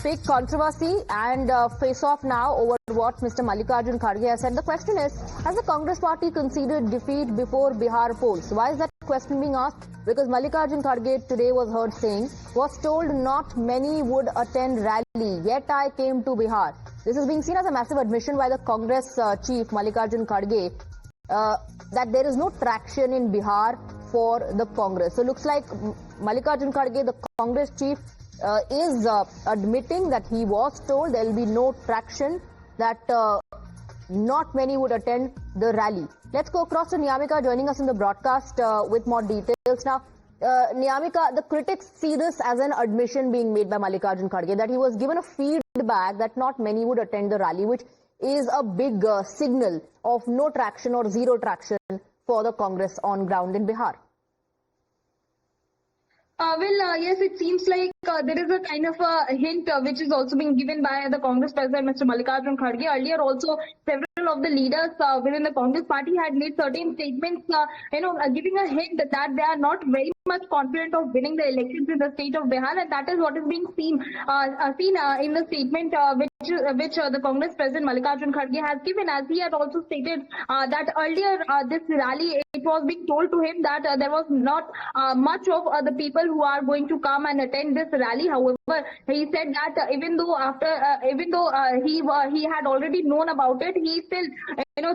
big controversy and face-off now over what Mr. Mallikarjun Kharge has said. The question is, has the Congress party conceded defeat before Bihar polls? Why is that question being asked? Because Mallikarjun Kharge today was heard saying, was told not many would attend rally, yet I came to Bihar. This is being seen as a massive admission by the Congress chief, Mallikarjun Kharge, that there is no traction in Bihar for the Congress. So it looks like Mallikarjun Kharge, the Congress chief, is admitting that he was told there will be no traction, that not many would attend the rally. Let's go across to Niyamika joining us in the broadcast with more details. Now, Niyamika, the critics see this as an admission being made by Mallikarjun Kharge that he was given a feedback that not many would attend the rally, which is a big signal of no traction or zero traction for the Congress on ground in Bihar. Yes, it seems like there is a kind of a hint which is also being given by the Congress president, Mr. Mallikarjun Kharge. Earlier also, several of the leaders within the Congress party had made certain statements, giving a hint that they are not very much confident of winning the elections in the state of Bihar, and that is what is being seen in the statement which the Congress president Mallikarjun Kharge has given, as he had also stated that earlier this rally, it was being told to him that there was not much of the people who are going to come and attend this rally. However, he said that even though he had already known about it, he still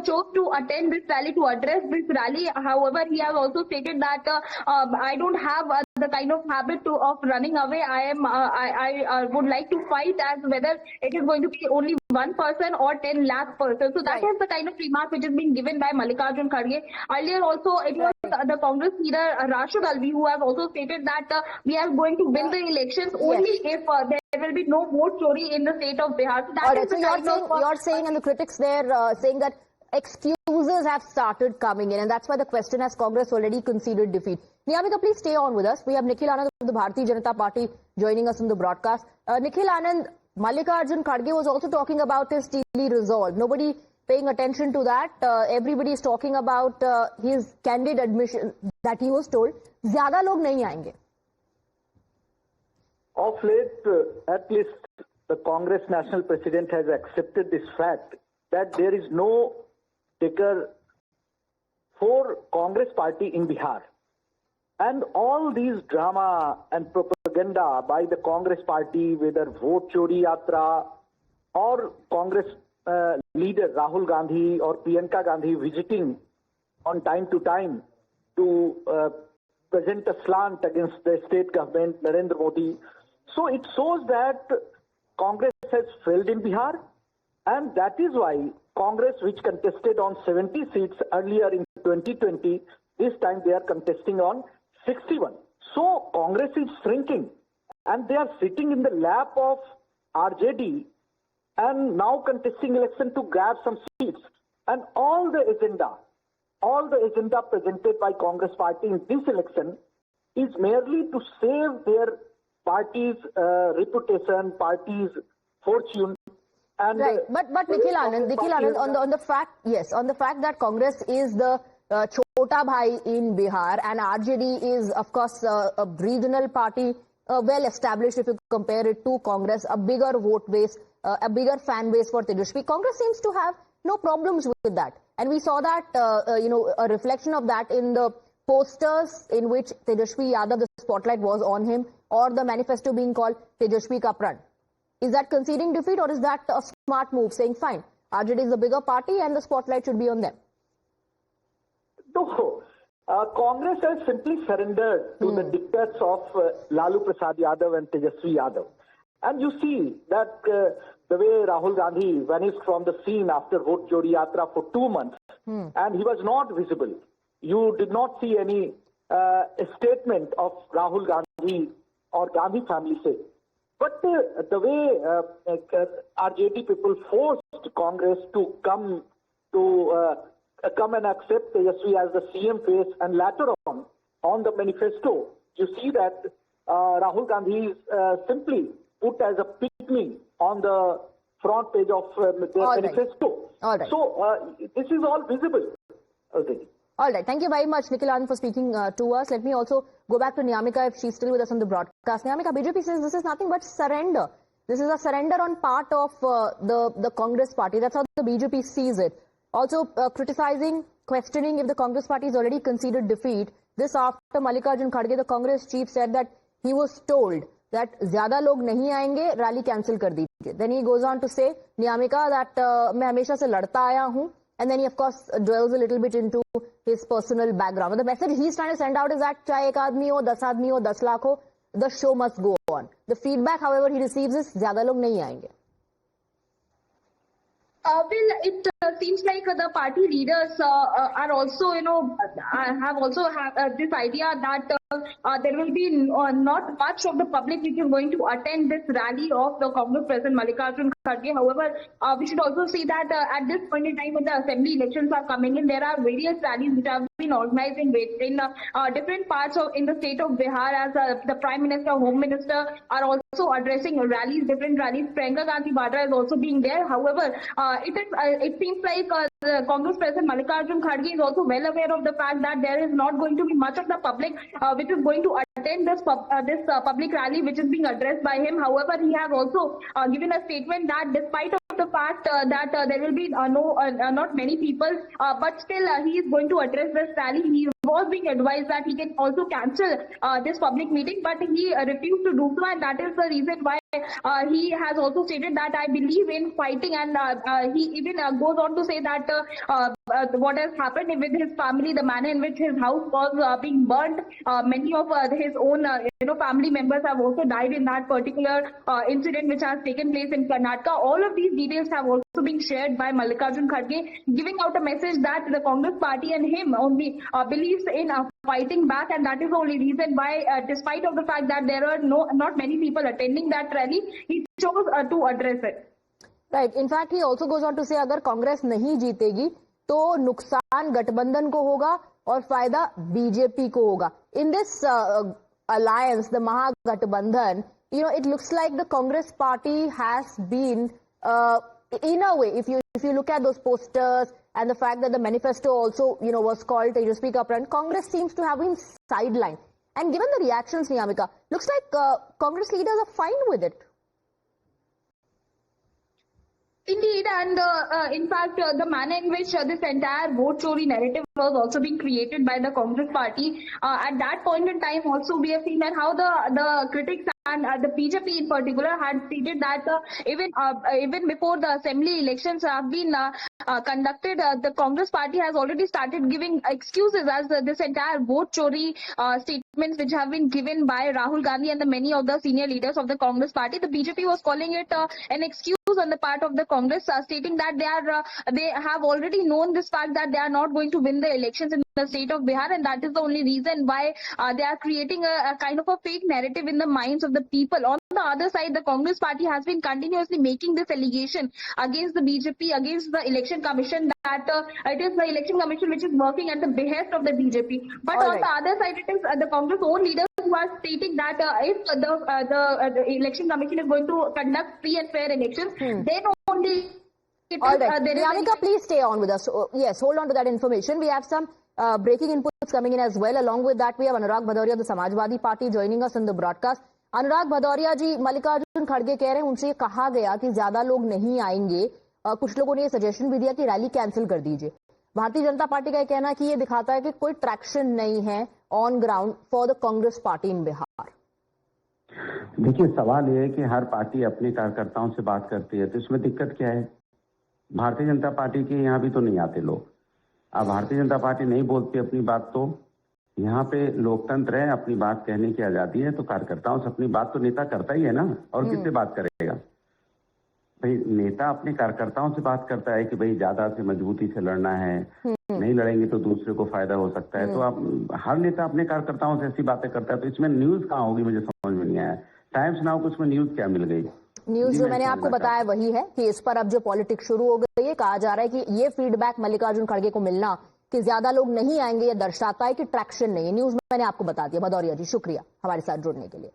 chose to attend this rally, to address this rally. However, he has also stated that I don't have the kind of habit of running away. I would like to fight as whether it is going to be only 1 person or 10 lakh person. So that is the kind of remark which is being given by Mallikarjun Kharge. Earlier also, it was the Congress leader Rashid Alvi who have also stated that we are going to win the elections only if there will be no vote chori in the state of Bihar. So that is you're saying, and the critics there saying that excuses have started coming in, and that's why the question has Congress already conceded defeat. Niyamika, please stay on with us. We have Nikhil Anand of the Bharatiya Janata Party joining us in the broadcast. Nikhil Anand, Mallikarjun Kharge was also talking about his steely resolve. Nobody paying attention to that. Everybody is talking about his candid admission that he was told, zyada log nahi aayenge. Of late, at least the Congress National President has accepted this fact that there is no ticker for Congress party in Bihar. And all these drama and propaganda by the Congress party, whether vote chori yatra or Congress leader Rahul Gandhi or Priyanka Gandhi visiting on time to present a slant against the state government, Narendra Modi. So it shows that Congress has failed in Bihar, and that is why Congress, which contested on 70 seats earlier in 2020, this time they are contesting on 61. So Congress is shrinking, and they are sitting in the lap of RJD and now contesting election to grab some seats. And all the agenda presented by Congress party in this election is merely to save their party's reputation, party's fortune. And right, but Nikhil Anand, on the fact that Congress is the Chota Bhai in Bihar, and RJD is, of course, a regional party, well established if you compare it to Congress, a bigger vote base, a bigger fan base for Tejashwi. Congress seems to have no problems with that, and we saw that a reflection of that in the posters in which Tejashwi Yadav, the spotlight was on him, or the manifesto being called Tejashwi Ka Pran. Is that conceding defeat, or is that a smart move, saying, fine, RJD is the bigger party and the spotlight should be on them? No. Congress has simply surrendered to the dictates of Lalu Prasad Yadav and Tejashwi Yadav. And you see that the way Rahul Gandhi vanished from the scene after Vote Chori Yatra for 2 months, and he was not visible. You did not see any statement of Rahul Gandhi or Gandhi family say. But the way RJD people forced Congress to come and accept Tejashwi as the CM face, and later on the manifesto, you see that Rahul Gandhi is simply put as a pygmy on the front page of their manifesto. All right. So this is all visible. Okay. All right. Thank you very much, Nikhil Anand, for speaking to us. Let me also go back to Niyamika if she's still with us on the broadcast. Niyamika, BJP says this is nothing but surrender. This is a surrender on part of the Congress party. That's how the BJP sees it. Also criticizing, questioning if the Congress party has already conceded defeat. This after Mallikarjun Kharge, the Congress chief, said that he was told that zyada log nahi aayenge, rally cancel kar dijiye. Then he goes on to say, Niyamika, that main hamesha se ladta aaya hu. And then he, of course, dwells a little bit into his personal background. But the message he's trying to send out is that chahe ek aadmi ho, 10 lakh ho, the show must go on. The feedback, however, he receives is zyada log nahi aayenge. It seems like the party leaders are also, have this idea that there will be not much of the public which is going to attend this rally of the Congress President Mallikarjun Kharge. However, we should also see that at this point in time when the assembly elections are coming in, there are various rallies which have been organized in different parts in the state of Bihar, as the Prime Minister, Home Minister are also addressing rallies, different rallies. Priyanka Gandhi Vadra is also being there. However, it seems like the Congress President Mallikarjun Kharge is also well aware of the fact that there is not going to be much of the public which is going to attend this public rally which is being addressed by him. However, he has also given a statement that despite of the fact that there will be not many people, but still he is going to address this rally. He was being advised that he can also cancel this public meeting, but he refused to do so, and that is the reason why he has also stated that I believe in fighting, and he even goes on to say that what has happened with his family, the manner in which his house was being burnt, many of his own family members have also died in that particular incident which has taken place in Karnataka. All of these details have also been shared by Mallikarjun Kharge, giving out a message that the Congress party and him only believes in fighting back, and that is the only reason why, despite of the fact that there are not many people attending that rally, he chose to address it. Right. In fact, he also goes on to say, अगर कांग्रेस नहीं जीतेगी तो नुकसान गठबंधन को होगा और फायदा बीजेपी को होगा. In this alliance, the Mahagठबंधन, it looks like the Congress party has been, in a way, if you look at those posters and the fact that the manifesto also, was called Tejasvi ka Pran, Congress seems to have been sidelined. And given the reactions, Niyamika, looks like Congress leaders are fine with it. Indeed, and in fact, the manner in which this entire vote chori narrative was also being created by the Congress party, at that point in time also we have seen that how the critics and the BJP in particular had stated that even before the assembly elections have been conducted, the Congress party has already started giving excuses as this entire vote chori statements which have been given by Rahul Gandhi and the many of the senior leaders of the Congress party. The BJP was calling it an excuse on the part of the Congress, stating that they have already known this fact that they are not going to win the elections in the state of Bihar, and that is the only reason why they are creating a kind of a fake narrative in the minds of the people. On the other side, the Congress party has been continuously making this allegation against the BJP, against the election commission, that it is the election commission which is working at the behest of the BJP. But on the other side, it is the Congress own leaders who are stating that if the election commission is going to conduct free and fair elections, then only. All right. Niyamika, please stay on with us. Yes, hold on to that information. We have some breaking inputs coming in as well. Along with that, we have Anurag Bhadauria of the Samajwadi Party joining us in the broadcast. Anurag Bhadauria जी, मल्लिकार्जुन खड़गे कह रहे हैं उनसे कहा गया कि ज्यादा लोग नहीं आएंगे. कुछ लोगों ने ये सजेशन भी दिया कि रैली कैंसिल कर दीजिए. भारतीय जनता पार्टी का कहना है कि ये दिखाता है कि कोई ट्रैक्शन नहीं है on ground for the Congress party इन बिहार. देखिए, सवाल ये है कि हर पार्टी अपने कार्यकर्ताओं से बात करती है, तो इसमें दिक्कत क्या है? भारतीय जनता पार्टी के यहाँ भी तो नहीं आते लोग. अब भारतीय जनता पार्टी नहीं बोलती अपनी बात, तो यहाँ पे लोकतंत्र है, अपनी बात कहने की आजादी है, तो कार्यकर्ताओं से अपनी बात तो नेता करता ही है ना, और किससे बात करेगा? भाई नेता अपने कार्यकर्ताओं से बात करता है कि भाई ज्यादा से मजबूती से लड़ना है, नहीं लड़ेंगे तो दूसरे को फायदा हो सकता है. तो आप हर नेता अपने कार्यकर्ताओं से ऐसी बातें करता है, तो इसमें न्यूज कहाँ होगी? मुझे समझ में नहीं आया. टाइम्स नाउ को उसमें न्यूज क्या मिल गई? न्यूज जो मैंने आपको बताया वही है कि इस पर अब जो पॉलिटिक्स शुरू हो गई है. कहा जा रहा है कि ये फीडबैक मल्लिकार्जुन खड़गे को मिलना कि ज्यादा लोग नहीं आएंगे, ये दर्शाता है कि ट्रैक्शन नहीं है. न्यूज मैंने आपको बता दिया. भदौरिया जी, शुक्रिया हमारे साथ जुड़ने के लिए.